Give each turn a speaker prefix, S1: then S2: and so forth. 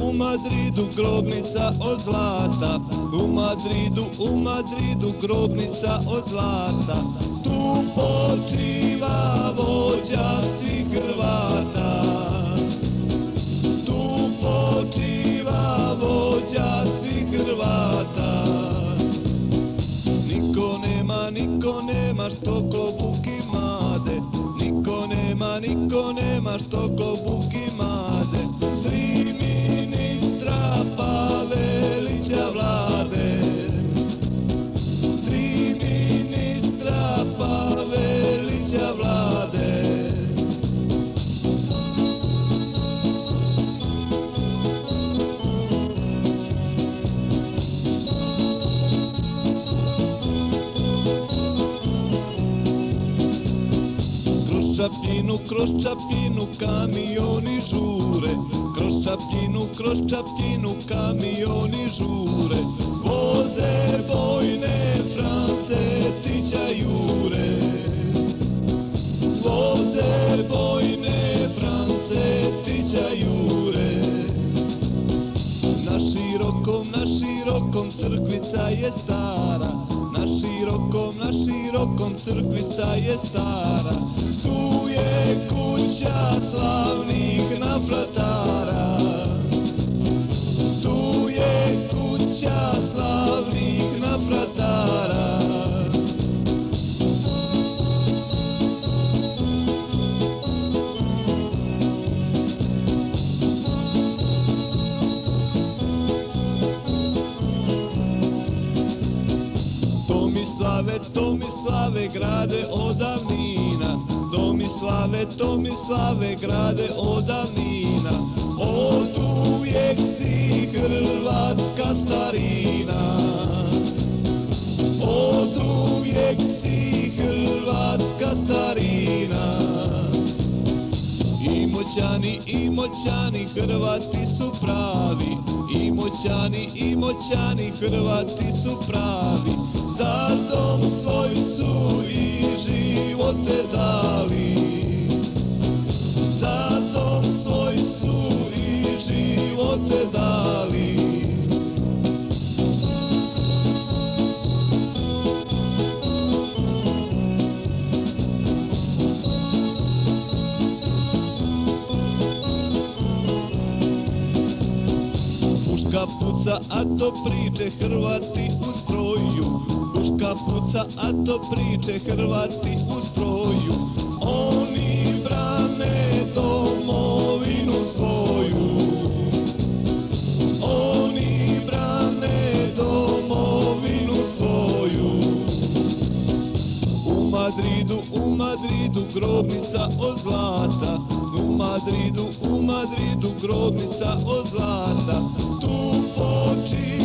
S1: U Madridu grobnica od zlata, u Madridu grobnica od zlata, tu počiva vođa svih Hrvata, tu počiva vođa svih Hrvata. Niko nema što klobuki made, niko nema što klobuki made. Tri ministra Pavelića vlade, tri ministra Pavelića vlade. Kroz Čapljinu kamioni žure, kroz Čapljinu kamioni žure, voze bojne Francetića jure, voze bojne Francetića jure. Na širokom crkvica je stara, na širokom crkvica je stara, tu je kuća slavnih nafratara, tu je kuća slavnih nafratara. Tomislave grade od davnina, Tomislave grade od davnina, oduvijek si hrvatska starina, oduvijek si hrvatska starina. I moćani Hrvati su pravi, i moćani Hrvati su pravi, za dom svoj su i živote dali, za dom svoj su i živote dali. Puška puca, a to priče Hrvati u stroju, puška puca, a to priče Hrvati u stroju. Oni brane domovinu svoju, oni brane domovinu svoju. U Madridu grobnica od zlata, u Madridu grobnica od zlata, tu počiva